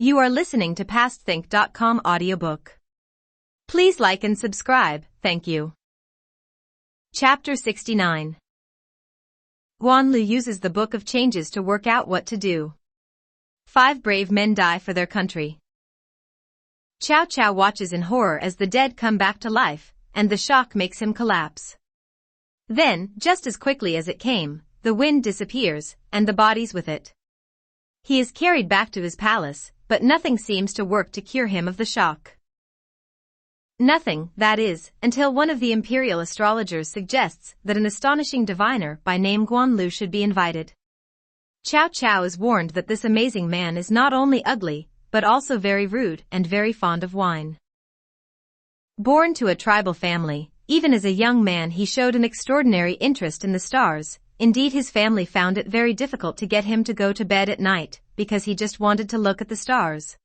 You are listening to PastThink.com audiobook. Please like and subscribe, thank you. Chapter 69. Guanlu uses the Book of Changes to work out what to do. 5 brave men die for their country. Chow Chow watches in horror as the dead come back to life, and the shock makes him collapse. Then, just as quickly as it came, the wind disappears, and the bodies with it. He is carried back to his palace, but nothing seems to work to cure him of the shock. Nothing, that is, until one of the imperial astrologers suggests that an astonishing diviner by name Guanlu should be invited. Chow Chow is warned that this amazing man is not only ugly, but also very rude and very fond of wine. Born to a tribal family, even as a young man he showed an extraordinary interest in the stars. Indeed, his family found it very difficult to get him to go to bed at night, because he just wanted to look at the stars.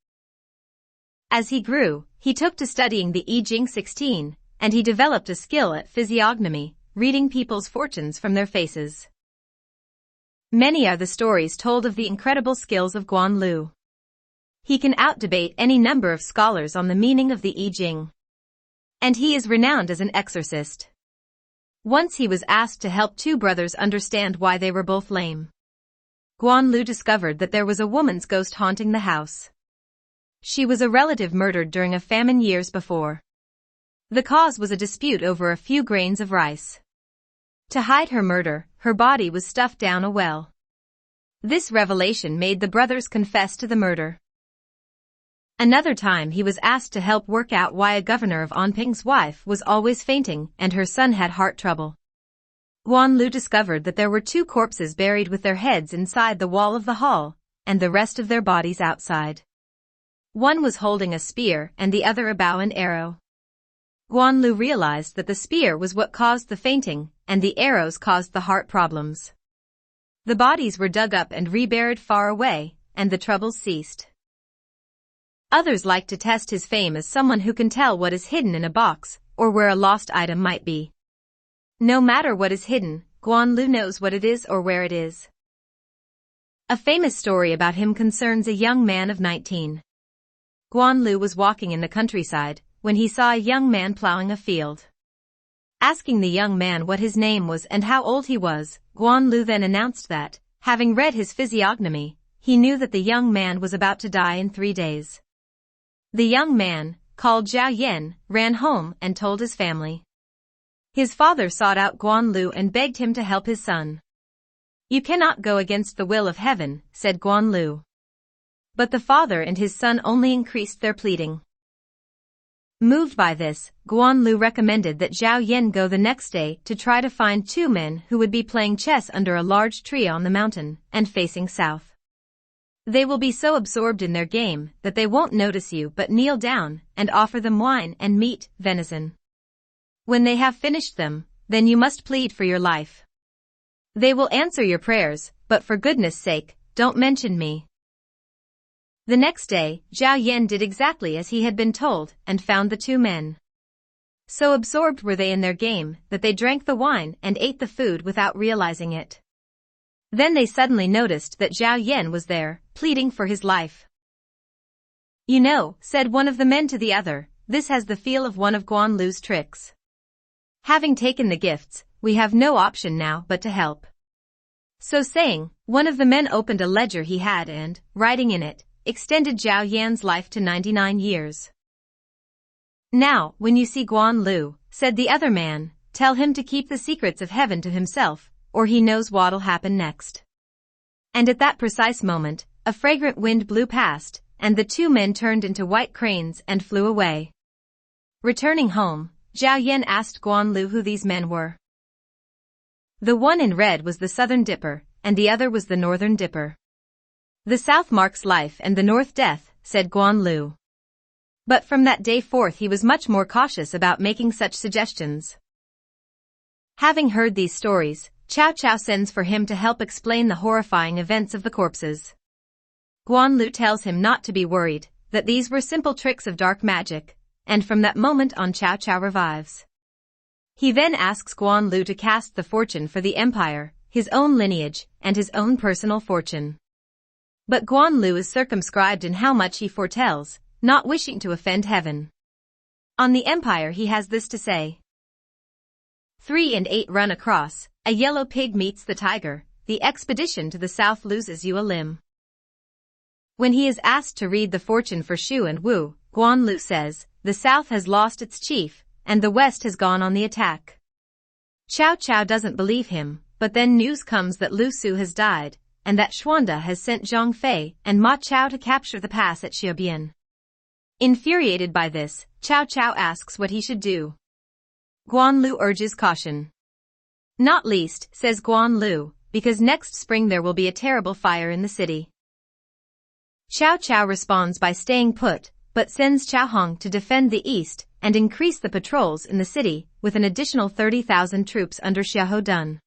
As he grew, he took to studying the I Ching 16, and he developed a skill at physiognomy, reading people's fortunes from their faces. Many are the stories told of the incredible skills of Guanlu. He can outdebate any number of scholars on the meaning of the I Ching. And he is renowned as an exorcist. Once he was asked to help 2 brothers understand why they were both lame. Guanlu discovered that there was a woman's ghost haunting the house. She was a relative murdered during a famine years before. The cause was a dispute over a few grains of rice. To hide her murder, her body was stuffed down a well. This revelation made the brothers confess to the murder. Another time he was asked to help work out why a governor of Anping's wife was always fainting and her son had heart trouble. Guanlu discovered that there were 2 corpses buried with their heads inside the wall of the hall, and the rest of their bodies outside. One was holding a spear and the other a bow and arrow. Guanlu realized that the spear was what caused the fainting, and the arrows caused the heart problems. The bodies were dug up and reburied far away, and the troubles ceased. Others like to test his fame as someone who can tell what is hidden in a box, or where a lost item might be. No matter what is hidden, Guanlu knows what it is or where it is. A famous story about him concerns a young man of 19. Guanlu was walking in the countryside, when he saw a young man plowing a field. Asking the young man what his name was and how old he was, Guanlu then announced that, having read his physiognomy, he knew that the young man was about to die in 3 days. The young man, called Zhao Yan, ran home and told his family. His father sought out Guanlu and begged him to help his son. "You cannot go against the will of heaven," said Guanlu. But the father and his son only increased their pleading. Moved by this, Guanlu recommended that Zhao Yan go the next day to try to find 2 men who would be playing chess under a large tree on the mountain and facing south. They will be so absorbed in their game that they won't notice you but kneel down and offer them wine and meat, venison. When they have finished them, then you must plead for your life. They will answer your prayers, but for goodness sake, don't mention me. The next day, Zhao Yan did exactly as he had been told and found the 2 men. So absorbed were they in their game that they drank the wine and ate the food without realizing it. Then they suddenly noticed that Zhao Yan was there, pleading for his life. "You know," said one of the men to the other, "this has the feel of one of Guanlu's tricks. Having taken the gifts, we have no option now but to help." So saying, one of the men opened a ledger he had and, writing in it, extended Zhao Yan's life to 99 years. "Now, when you see Guanlu," said the other man, "tell him to keep the secrets of heaven to himself, or he knows what'll happen next." And at that precise moment, a fragrant wind blew past, and the 2 men turned into white cranes and flew away. Returning home, Zhao Yan asked Guanlu who these men were. The one in red was the Southern Dipper, and the other was the Northern Dipper. "The South marks life and the North death," said Guanlu. But from that day forth he was much more cautious about making such suggestions. Having heard these stories, Chow Chow sends for him to help explain the horrifying events of the corpses. Guanlu tells him not to be worried, that these were simple tricks of dark magic, and from that moment on Chow Chow revives. He then asks Guanlu to cast the fortune for the empire, his own lineage, and his own personal fortune. But Guan Lu is circumscribed in how much he foretells, not wishing to offend heaven. On the empire he has this to say. 3 and 8 run across, a yellow pig meets the tiger, the expedition to the south loses you a limb. When he is asked to read the fortune for Shu and Wu, Guan Lu says, the south has lost its chief, and the west has gone on the attack. Cao Cao doesn't believe him, but then news comes that Lu Su has died, and that Xuanda has sent Zhang Fei and Ma Chao to capture the pass at Xiaobian. Infuriated by this, Cao Cao asks what he should do. Guan Lu urges caution. Not least, says Guan Lu, because next spring there will be a terrible fire in the city. Cao Cao responds by staying put, but sends Cao Hong to defend the east and increase the patrols in the city with an additional 30,000 troops under Xiahou Dun.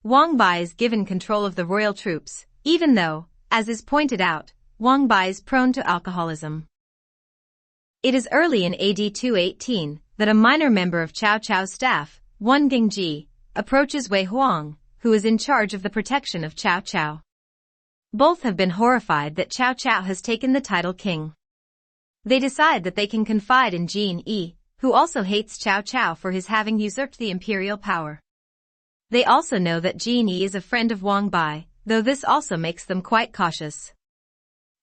Wang Bai is given control of the royal troops, even though, as is pointed out, Wang Bai is prone to alcoholism. It is early in AD 218 that a minor member of Cao Cao's staff, one Gengji, approaches Wei Huang, who is in charge of the protection of Cao Cao. Both have been horrified that Cao Cao has taken the title king. They decide that they can confide in Jin Yi, who also hates Cao Cao for his having usurped the imperial power. They also know that Jin Yi is a friend of Wang Bai, though this also makes them quite cautious.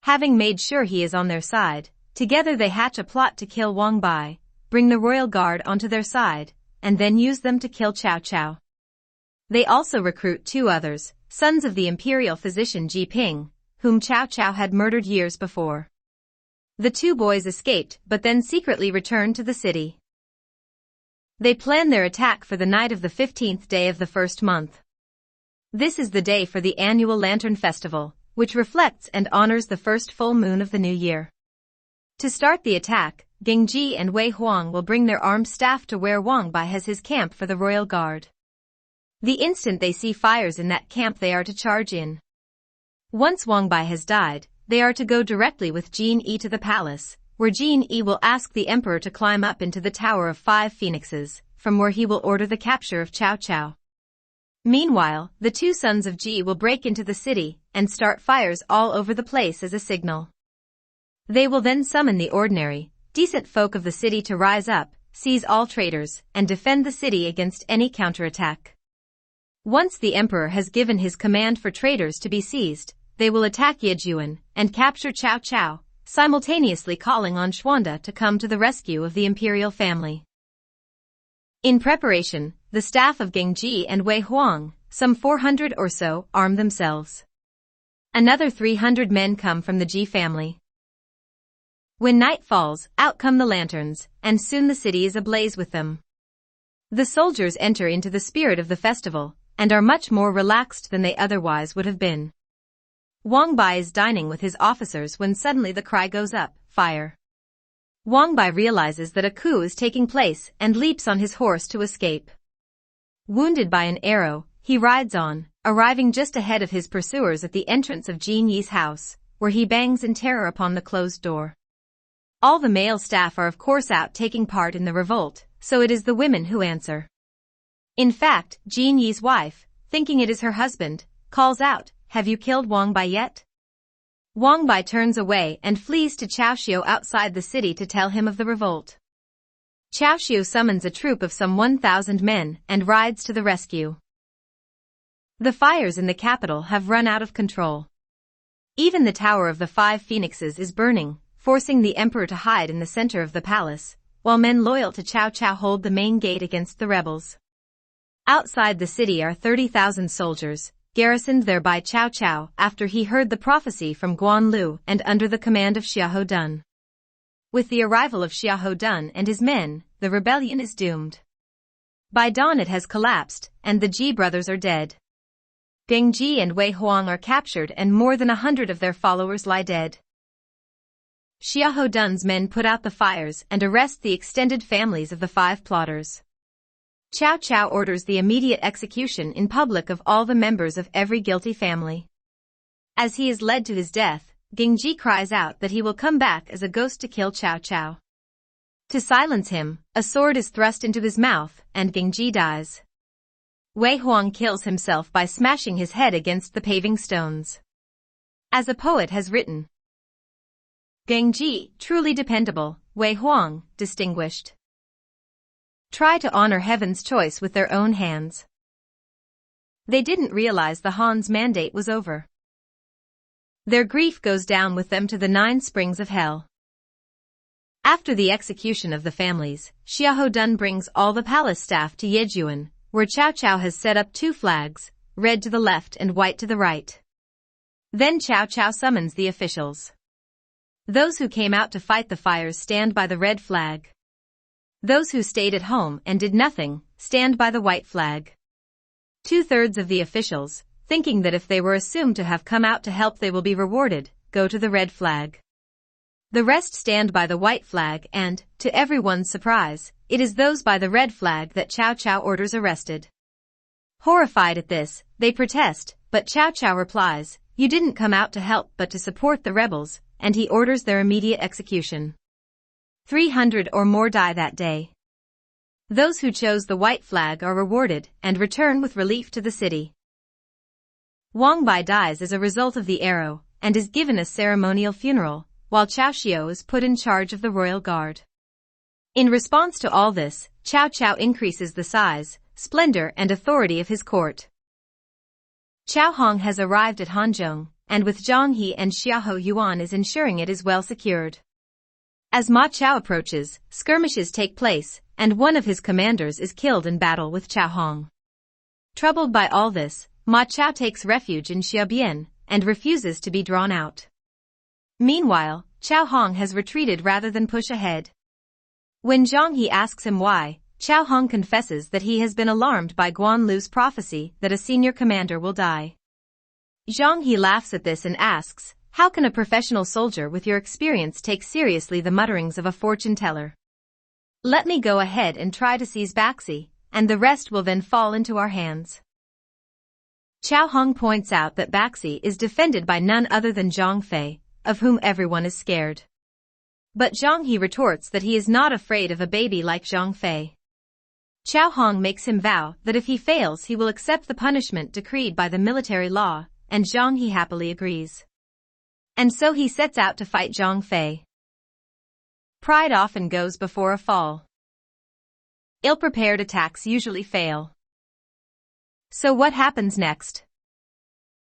Having made sure he is on their side, together they hatch a plot to kill Wang Bai, bring the royal guard onto their side, and then use them to kill Cao Cao. They also recruit 2 others, sons of the imperial physician Ji Ping, whom Cao Cao had murdered years before. The 2 boys escaped but then secretly returned to the city. They plan their attack for the night of the 15th day of the first month. This is the day for the annual Lantern Festival, which reflects and honors the first full moon of the new year. To start the attack, Gengji and Wei Huang will bring their armed staff to where Wang Bai has his camp for the royal guard. The instant they see fires in that camp they are to charge in. Once Wang Bai has died, they are to go directly with Jin Yi to the palace, where Jin Yi will ask the emperor to climb up into the Tower of 5 Phoenixes, from where he will order the capture of Cao Cao. Meanwhile, the 2 sons of Ji will break into the city and start fires all over the place as a signal. They will then summon the ordinary, decent folk of the city to rise up, seize all traitors, and defend the city against any counterattack. Once the emperor has given his command for traitors to be seized, they will attack Yejuan and capture Cao Cao, simultaneously calling on Xuanda to come to the rescue of the imperial family. In preparation, the staff of Gengji and Wei Huang, some 400 or so, arm themselves. Another 300 men come from the Ji family. When night falls, out come the lanterns, and soon the city is ablaze with them. The soldiers enter into the spirit of the festival, and are much more relaxed than they otherwise would have been. Wang Bai is dining with his officers when suddenly the cry goes up, fire. Wang Bai realizes that a coup is taking place and leaps on his horse to escape. Wounded by an arrow, he rides on, arriving just ahead of his pursuers at the entrance of Jin Yi's house, where he bangs in terror upon the closed door. All the male staff are of course out taking part in the revolt, so it is the women who answer. In fact, Jin Yi's wife, thinking it is her husband, calls out, "Have you killed Wang Bai yet?" Wang Bai turns away and flees to Cao Xiu outside the city to tell him of the revolt. Cao Xiu summons a troop of some 1,000 men and rides to the rescue. The fires in the capital have run out of control. Even the Tower of the 5 Phoenixes is burning, forcing the emperor to hide in the center of the palace, while men loyal to Cao Cao hold the main gate against the rebels. Outside the city are 30,000 soldiers, garrisoned there by Cao Cao after he heard the prophecy from Guan Lu and under the command of Xiahou Dun. With the arrival of Xiahou Dun and his men, the rebellion is doomed. By dawn it has collapsed, and the Ji brothers are dead. Gengji and Wei Huang are captured and more than 100 of their followers lie dead. Xiahou Dun's men put out the fires and arrest the extended families of the 5 plotters. Cao Cao orders the immediate execution in public of all the members of every guilty family. As he is led to his death, Gengji cries out that he will come back as a ghost to kill Cao Cao. To silence him, a sword is thrust into his mouth, and Gengji dies. Wei Huang kills himself by smashing his head against the paving stones. As a poet has written, Gengji, truly dependable, Wei Huang, distinguished. Try to honor heaven's choice with their own hands. They didn't realize the Han's mandate was over. Their grief goes down with them to the 9 springs of hell. After the execution of the families, Xiahou Dun brings all the palace staff to Yejuan, where Cao Cao has set up 2 flags, red to the left and white to the right. Then Cao Cao summons the officials. Those who came out to fight the fires stand by the red flag. Those who stayed at home and did nothing, stand by the white flag. 2/3 of the officials, thinking that if they were assumed to have come out to help they will be rewarded, go to the red flag. The rest stand by the white flag and, to everyone's surprise, it is those by the red flag that Cao Cao orders arrested. Horrified at this, they protest, but Cao Cao replies, "You didn't come out to help but to support the rebels," and he orders their immediate execution. 300 or more die that day. Those who chose the white flag are rewarded and return with relief to the city. Wang Bai dies as a result of the arrow and is given a ceremonial funeral, while Cao Xiu is put in charge of the royal guard. In response to all this, Cao Cao increases the size, splendor and authority of his court. Cao Hong has arrived at Hanzhong, and with Zhang He and Xiahou Yuan is ensuring it is well secured. As Ma Chao approaches, skirmishes take place, and one of his commanders is killed in battle with Cao Hong. Troubled by all this, Ma Chao takes refuge in Xiaobian, and refuses to be drawn out. Meanwhile, Cao Hong has retreated rather than push ahead. When Zhang He asks him why, Cao Hong confesses that he has been alarmed by Guan Lu's prophecy that a senior commander will die. Zhang He laughs at this and asks, "How can a professional soldier with your experience take seriously the mutterings of a fortune teller? Let me go ahead and try to seize Baxi, and the rest will then fall into our hands." Cao Hong points out that Baxi is defended by none other than Zhang Fei, of whom everyone is scared. But Zhang He retorts that he is not afraid of a baby like Zhang Fei. Cao Hong makes him vow that if he fails he will accept the punishment decreed by the military law, and Zhang He happily agrees. And so he sets out to fight Zhang Fei. Pride often goes before a fall. Ill-prepared attacks usually fail. So what happens next?